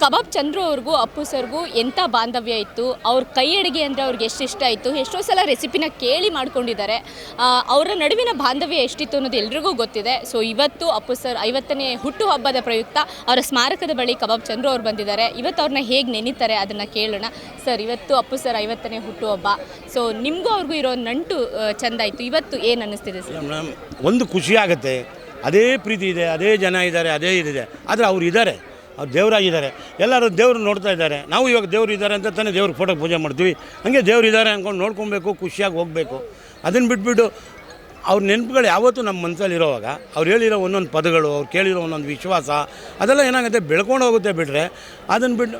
ಕಬಾಬ್ ಚಂದ್ರು ಅವ್ರಿಗೂ ಅಪ್ಪು ಸರ್ಗೂ ಎಂಥ ಬಾಂಧವ್ಯ ಇತ್ತು, ಅವ್ರ ಕೈ ಅಡುಗೆ ಅಂದರೆ ಅವ್ರಿಗೆ ಎಷ್ಟು ಇಷ್ಟ ಆಯಿತು, ಎಷ್ಟೋ ಸಲ ರೆಸಿಪಿನ ಕೇಳಿ ಮಾಡ್ಕೊಂಡಿದ್ದಾರೆ. ಅವರ ನಡುವಿನ ಬಾಂಧವ್ಯ ಎಷ್ಟಿತ್ತು ಅನ್ನೋದು ಎಲ್ರಿಗೂ ಗೊತ್ತಿದೆ. ಸೊ ಇವತ್ತು ಅಪ್ಪು ಸರ್ 50ನೇ ಹುಟ್ಟುಹಬ್ಬದ ಪ್ರಯುಕ್ತ ಅವರ ಸ್ಮಾರಕದ ಬಳಿ ಕಬಾಬ್ ಚಂದ್ರು ಅವ್ರು ಬಂದಿದ್ದಾರೆ. ಇವತ್ತು ಅವ್ರನ್ನ ಹೇಗೆ ನೆನೀತಾರೆ ಅದನ್ನು ಕೇಳೋಣ. ಸರ್, ಇವತ್ತು ಅಪ್ಪು ಸರ್ 50ನೇ ಹುಟ್ಟುಹಬ್ಬ. ಸೊ ನಿಮಗೂ ಅವ್ರಿಗೂ ಇರೋ ನಂಟು ಚೆಂದ ಆಯಿತು. ಇವತ್ತು ಏನು ಅನ್ನಿಸ್ತಿದೆ ಸರ್? ಒಂದು ಖುಷಿ ಆಗುತ್ತೆ, ಅದೇ ಪ್ರೀತಿ ಇದೆ, ಅದೇ ಜನ ಇದ್ದಾರೆ, ಅದೇ ಇದಿದೆ. ಆದರೆ ಅವ್ರು ಇದ್ದಾರೆ, ಅವ್ರು ದೇವರಾಗಿದ್ದಾರೆ. ಎಲ್ಲರೂ ದೇವ್ರು ನೋಡ್ತಾ ಇದ್ದಾರೆ. ನಾವು ಇವಾಗ ದೇವ್ರು ಇದ್ದಾರೆ ಅಂತ ತಾನೇ ದೇವ್ರ ಫೋಟೋಗೆ ಪೂಜೆ ಮಾಡ್ತೀವಿ. ಹಾಗೆ ದೇವ್ರು ಇದ್ದಾರೆ ಅಂದ್ಕೊಂಡು ನೋಡ್ಕೊಬೇಕು, ಖುಷಿಯಾಗಿ ಹೋಗಬೇಕು. ಅದನ್ನು ಬಿಟ್ಬಿಟ್ಟು ಅವ್ರ ನೆನಪುಗಳು ಯಾವತ್ತೂ ನಮ್ಮ ಮನಸ್ಸಲ್ಲಿ ಇರೋವಾಗ ಅವ್ರು ಹೇಳಿರೋ ಒಂದೊಂದು ಪದಗಳು, ಅವ್ರು ಕೇಳಿರೋ ಒಂದೊಂದು ವಿಶ್ವಾಸ, ಅದೆಲ್ಲ ಏನಾಗುತ್ತೆ ಬೆಳ್ಕೊಂಡು ಹೋಗುತ್ತೆ. ಬಿಟ್ಟರೆ ಅದನ್ನು ಬಿಟ್ಟು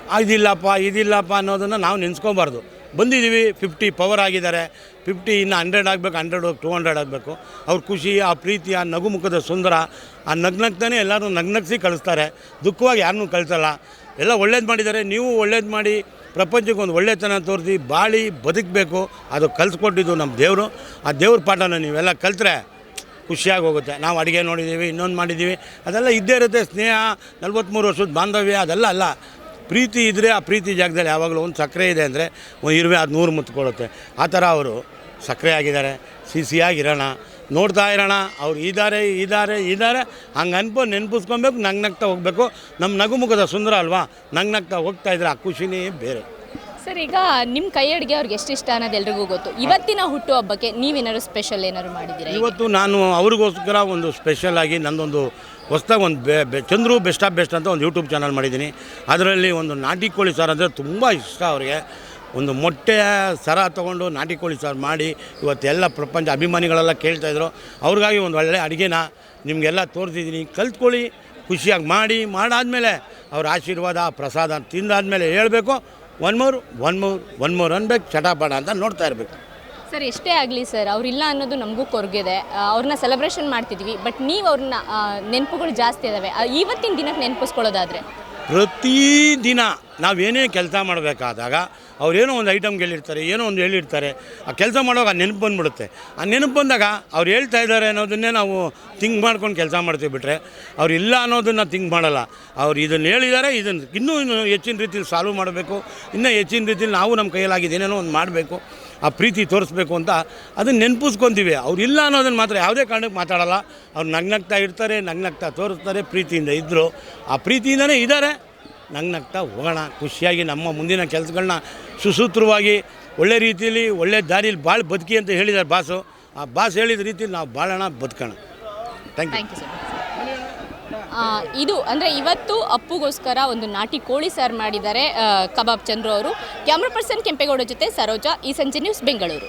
ಇದಿಲ್ಲಪ್ಪ ಅನ್ನೋದನ್ನು ನಾವು ನೆನೆಸ್ಕೊಬಾರ್ದು. ಬಂದಿದ್ದೀವಿ, 50 ಪವರ್ ಆಗಿದ್ದಾರೆ, 50 ಇನ್ನು 100 ಆಗಬೇಕು, 100 ಹೋಗಿ 200 ಆಗಬೇಕು. ಅವ್ರ ಖುಷಿ, ಆ ಪ್ರೀತಿ, ಆ ನಗುಮುಖದ ಸುಂದರ, ಆ ನಗ್ನಗ್ತಾನೆ ಎಲ್ಲರೂ ನಗ್ನಗಿಸಿ ಕಳಿಸ್ತಾರೆ. ದುಃಖವಾಗಿ ಯಾರನ್ನೂ ಕಳಿಸಲ್ಲ. ಎಲ್ಲ ಒಳ್ಳೇದು ಮಾಡಿದ್ದಾರೆ. ನೀವು ಒಳ್ಳೇದು ಮಾಡಿ ಪ್ರಪಂಚಕ್ಕೆ ಒಂದು ಒಳ್ಳೆತನ ತೋರಿಸಿ ಬಾಳಿ ಬದುಕಬೇಕು. ಅದು ಕಲಿಸ್ಕೊಟ್ಟಿದ್ದು ನಮ್ಮ ದೇವರು. ಆ ದೇವ್ರ ಪಾಠನ ನೀವೆಲ್ಲ ಕಲಿತ್ರೆ ಖುಷಿಯಾಗಿ ಹೋಗುತ್ತೆ. ನಾವು ಅಡುಗೆ ನೋಡಿದ್ದೀವಿ, ಇನ್ನೊಂದು ಮಾಡಿದ್ದೀವಿ, ಅದೆಲ್ಲ ಇದ್ದೇ ಇರುತ್ತೆ. ಸ್ನೇಹ, 43 ವರ್ಷದ ಬಾಂಧವ್ಯ ಅದೆಲ್ಲ ಅಲ್ಲ. ಪ್ರೀತಿ ಇದ್ದರೆ ಆ ಪ್ರೀತಿ ಜಾಗದಲ್ಲಿ ಯಾವಾಗಲೂ ಒಂದು ಸಕ್ಕರೆ ಇದೆ ಅಂದರೆ ಒಂದು ಇರುವೆ ಅದು 100 ಮುತ್ಕೊಳ್ಳುತ್ತೆ. ಆ ಥರ ಅವರು ಸಕ್ಕರೆ ಆಗಿದ್ದಾರೆ. ಸಿಹಿಯಾಗಿರೋಣ, ನೋಡ್ತಾ ಇರೋಣ. ಅವ್ರು ಇದ್ದಾರೆ ಹಂಗೆ ನೆನಪಿಸ್ಕೊಬೇಕು, ನಗ್ನಗ್ತಾ ಹೋಗಬೇಕು. ನಮ್ಮ ನಗುಮುಖದ ಸುಂದರ ಅಲ್ವಾ, ನಗ್ನಗ್ತಾ ಹೋಗ್ತಾ ಇದ್ರೆ ಆ ಖುಷಿನೇ ಬೇರೆ. ಸರ್, ಈಗ ನಿಮ್ಮ ಕೈ ಅಡುಗೆ ಅವ್ರಿಗೆ ಎಷ್ಟು ಇಷ್ಟ ಅನ್ನೋದು ಎಲ್ರಿಗೂ ಗೊತ್ತು. ಇವತ್ತಿನ ಹುಟ್ಟುಹಬ್ಬಕ್ಕೆ ನೀವೇನಾದ್ರು ಸ್ಪೆಷಲ್ ಏನಾದ್ರು ಮಾಡಿದ್ದೀರಾ? ಇವತ್ತು ನಾನು ಅವ್ರಿಗೋಸ್ಕರ ಒಂದು ಸ್ಪೆಷಲಾಗಿ ನಂದೊಂದು ಹೊಸ್ದಾಗಿ ಒಂದು ಚಂದ್ರು ಬೆಸ್ಟ್ ಆಫ್ ಬೆಸ್ಟ್ ಅಂತ ಒಂದು ಯೂಟ್ಯೂಬ್ ಚಾನಲ್ ಮಾಡಿದ್ದೀನಿ. ಅದರಲ್ಲಿ ಒಂದು ನಾಟಿ ಕೋಳಿ ಸಾರು ಅಂದರೆ ತುಂಬ ಇಷ್ಟ ಅವರಿಗೆ. ಒಂದು ಮೊಟ್ಟೆ ಸರ ತೊಗೊಂಡು ನಾಟಿ ಕೋಳಿ ಸಾರು ಮಾಡಿ ಇವತ್ತೆಲ್ಲ ಪ್ರಪಂಚ ಅಭಿಮಾನಿಗಳೆಲ್ಲ ಕೇಳ್ತಾಯಿದ್ರು. ಅವ್ರಿಗಾಗಿ ಒಂದು ಒಳ್ಳೆ ಅಡುಗೆನ ನಿಮಗೆಲ್ಲ ತೋರಿಸಿದ್ದೀನಿ. ಕಲ್ತ್ಕೊಳ್ಳಿ, ಖುಷಿಯಾಗಿ ಮಾಡಾದಮೇಲೆ ಅವ್ರ ಆಶೀರ್ವಾದ ಪ್ರಸಾದ ತಿಂದಾದಮೇಲೆ ಹೇಳಬೇಕು ಒನ್ ಮೋರ್ ಅನ್ಬೇಕು, ಚಟಾಪಟ ಅಂತ ನೋಡ್ತಾ ಇರಬೇಕು. ಸರ್, ಎಷ್ಟೇ ಆಗಲಿ ಸರ್, ಅವರಿಲ್ಲ ಅನ್ನೋದು ನಮಗೂ ಕೊರಗಿದೆ. ಅವ್ರನ್ನ ಸೆಲೆಬ್ರೇಷನ್ ಮಾಡ್ತಿದ್ವಿ, ಬಟ್ ನೀವು ಅವ್ರನ್ನ ನೆನಪುಗಳು ಜಾಸ್ತಿ ಇದ್ದಾವೆ. ಇವತ್ತಿನ ದಿನಕ್ಕೆ ನೆನಪಿಸ್ಕೊಳ್ಳೋದಾದರೆ ಪ್ರತಿದಿನ ನಾವೇನೇ ಕೆಲಸ ಮಾಡಬೇಕಾದಾಗ ಅವ್ರೇನೋ ಒಂದು ಐಟಮ್ ಏನೋ ಒಂದು ಹೇಳಿರ್ತಾರೆ. ಆ ಕೆಲಸ ಮಾಡುವಾಗ ಆ ನೆನಪು ಬಂದುಬಿಡುತ್ತೆ. ಆ ನೆನಪು ಬಂದಾಗ ಅವ್ರು ಹೇಳ್ತಾ ಇದ್ದಾರೆ ಅನ್ನೋದನ್ನೇ ನಾವು ಥಿಂಕ್ ಮಾಡ್ಕೊಂಡು ಕೆಲಸ ಮಾಡ್ತೀವಿ. ಬಿಟ್ಟರೆ ಅವ್ರು ಇಲ್ಲ ಅನ್ನೋದನ್ನು ಥಿಂಕ್ ಮಾಡಲ್ಲ. ಅವ್ರು ಇದನ್ನು ಹೇಳಿದ್ದಾರೆ, ಇದನ್ನು ಇನ್ನೂ ಹೆಚ್ಚಿನ ರೀತಿಯಲ್ಲಿ ಸಾಲ್ವ್ ಮಾಡಬೇಕು, ಇನ್ನೂ ಹೆಚ್ಚಿನ ರೀತಿಯಲ್ಲಿ ನಾವು ನಮ್ಮ ಕೈಯಲ್ಲಾಗಿದೆ ಏನೇನೋ ಒಂದು ಮಾಡಬೇಕು, ಆ ಪ್ರೀತಿ ತೋರಿಸ್ಬೇಕು ಅಂತ ಅದನ್ನು ನೆನಪಿಸ್ಕೊತೀವಿ. ಅವ್ರು ಇಲ್ಲ ಅನ್ನೋದನ್ನು ಮಾತ್ರ ಯಾವುದೇ ಕಾರಣಕ್ಕೆ ಮಾತಾಡಲ್ಲ. ಅವ್ರು ನಗ್ನಗ್ತಾ ಇರ್ತಾರೆ, ನಗ್ನಗ್ತಾ ತೋರಿಸ್ತಾರೆ, ಪ್ರೀತಿಯಿಂದ ಇದ್ದರು, ಆ ಪ್ರೀತಿಯಿಂದನೇ ಇದ್ದಾರೆ. ನಗ್ನಗ್ತಾ ಹೋಗೋಣ, ಖುಷಿಯಾಗಿ ನಮ್ಮ ಮುಂದಿನ ಕೆಲಸಗಳನ್ನ ಸುಸೂತ್ರವಾಗಿ ಒಳ್ಳೆ ರೀತಿಯಲ್ಲಿ ಒಳ್ಳೆ ದಾರಿಯಲ್ಲಿ ಭಾಳ ಬದುಕಿ ಅಂತ ಹೇಳಿದ್ದಾರೆ ಬಾಸು. ಆ ಬಾಸ್ ಹೇಳಿದ ರೀತಿಯಲ್ಲಿ ನಾವು ಬಾಳೋಣ, ಬದುಕೋಣ. Thank you sir. ಇದು ಅಂದರೆ ಇವತ್ತು ಅಪ್ಪುಗೋಸ್ಕರ ಒಂದು ನಾಟಿ ಕೋಳಿ ಸಾರು ಮಾಡಿದ್ದಾರೆ ಕಬಾಬ್ ಚಂದ್ರು ಅವರು. ಕ್ಯಾಮ್ರಾ ಪರ್ಸನ್ ಕೆಂಪೇಗೌಡ ಜೊತೆ ಸರೋಜಾ, ಈ ಸಂಜೆ ನ್ಯೂಸ್, ಬೆಂಗಳೂರು.